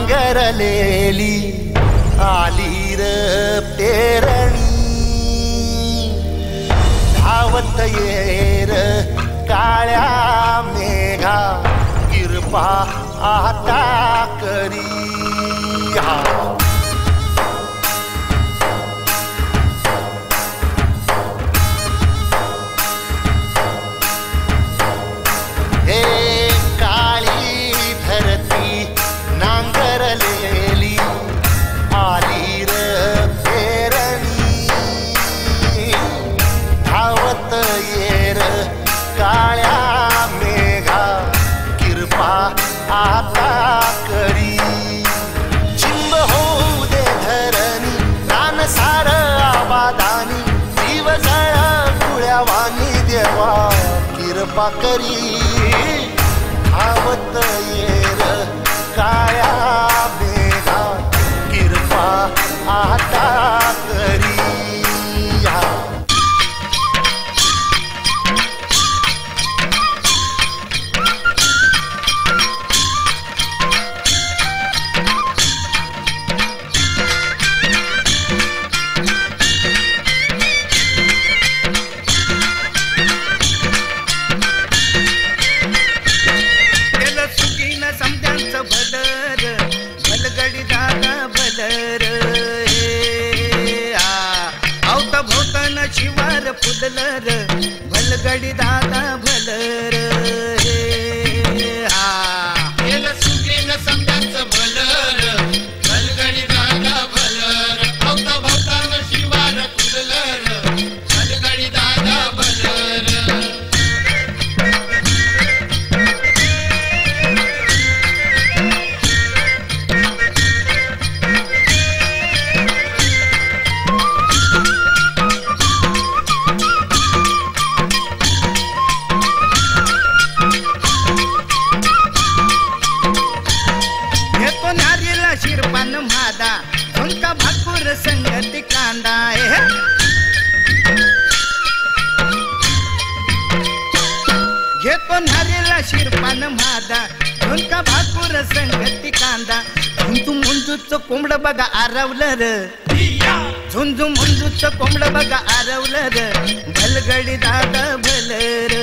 नांगरलेली आली र पेरणी धावत येर काळ्या मेघा कृपा आता करी आता करी चिंब होऊ दे धरणी रान सार आबादानी दिवजळ कुळ्यावानी देवा कृपा करी धावत येर काळ्या मेघा कृपा आता करी शिवार फुललर भलगडी दादा भलर केलं सुगीन समजांचं भलर भलगडी दादा भलर भोवता भोवतान शिवार फुललर भलगडी दादा भलर शिरपान म्हादा झुणका भाकूर संगती कांदा घेतो नारेला शिरपान म्हादा झुणका भाकूर संगती कांदा झुंजू मुंजूच कोंबड बघा आरवलं र झुंजू मुंजूच कोंबड बघा आरवलं र भलगडी दादा भलर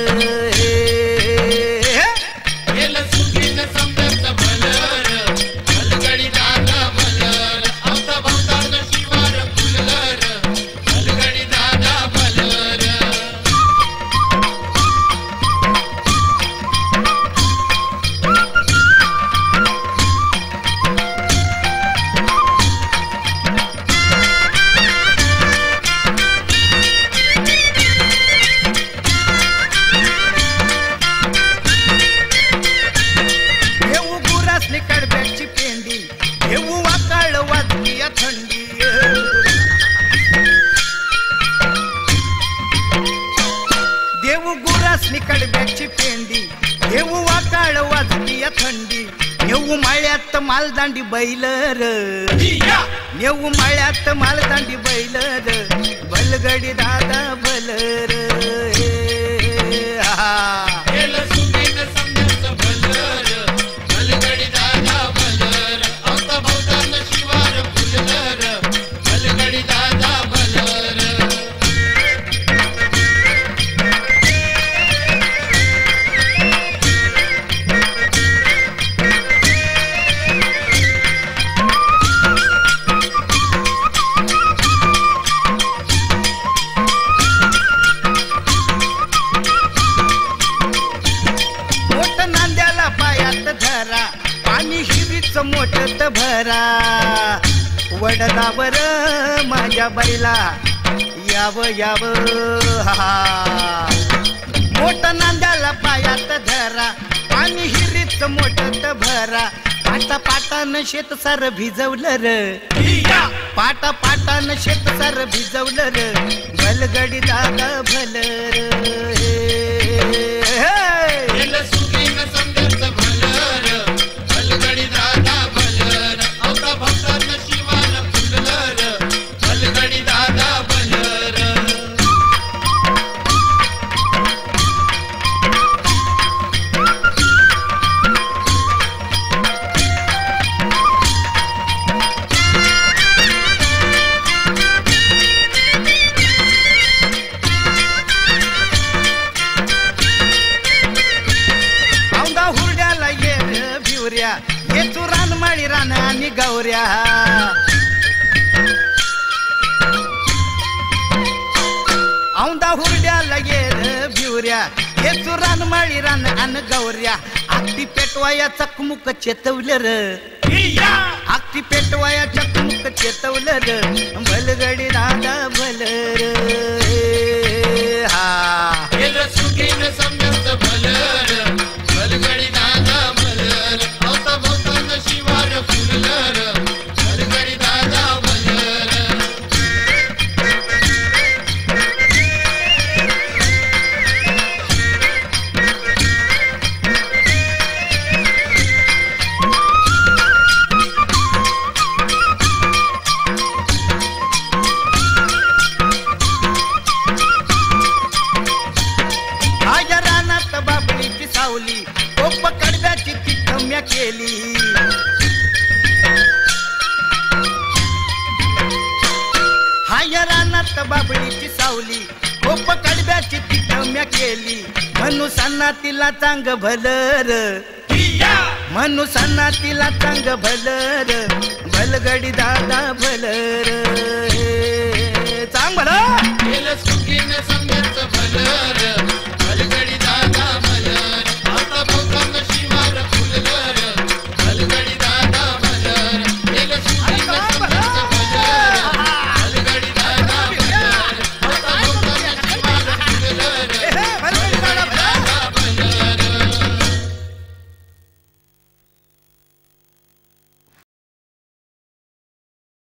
कडब्याची पेंडी घेऊ वाकाळ वाजली थंडी देऊ गुरासनी कडब्याची पेंडी घेऊ वाकाळ वाजली थंडी नेऊ माळ्यात मालदांडी बैलर नेऊ माळ्यात मालदांडी बैलर भलगडी दादा भलर पाणी हिरीच मोठत भरा वडगावर माझ्या बैला याव याव मोठ नांद्याला पायात धरा पाणी हिरीच मोठत भरा पाटा पाटान शेत सार भिजवलं र पाटा पाटान शेत सार भिजवलं र भलगडी दादा भलर मळी रान आणि गौऱ्या औंदा हुरड्याला गेलं भिवऱ्या हे चुरान मळी रान आणि गौऱ्या आगती पेटवाया चकमुक चेतवलं र आगती पेटवाया चकमुक चेतवलं र भलगडी दादा भलर हा केलं सुखीन समजायचं भलर भलगडी दादा भलर अवता भवतानं शिवार फुललर भलगडी दादा भलर माझ्या रानात बाबळीची सावली कोप कडव्याची तिथम्या केली हाय रानात बाबळीची सावली कोप कडव्याची तिथम्या केली मनुसांना तिला चांग भलर मनुसांना तिला चांग भलर भलगडी दादा भलर चांग भलं केलं सुखीन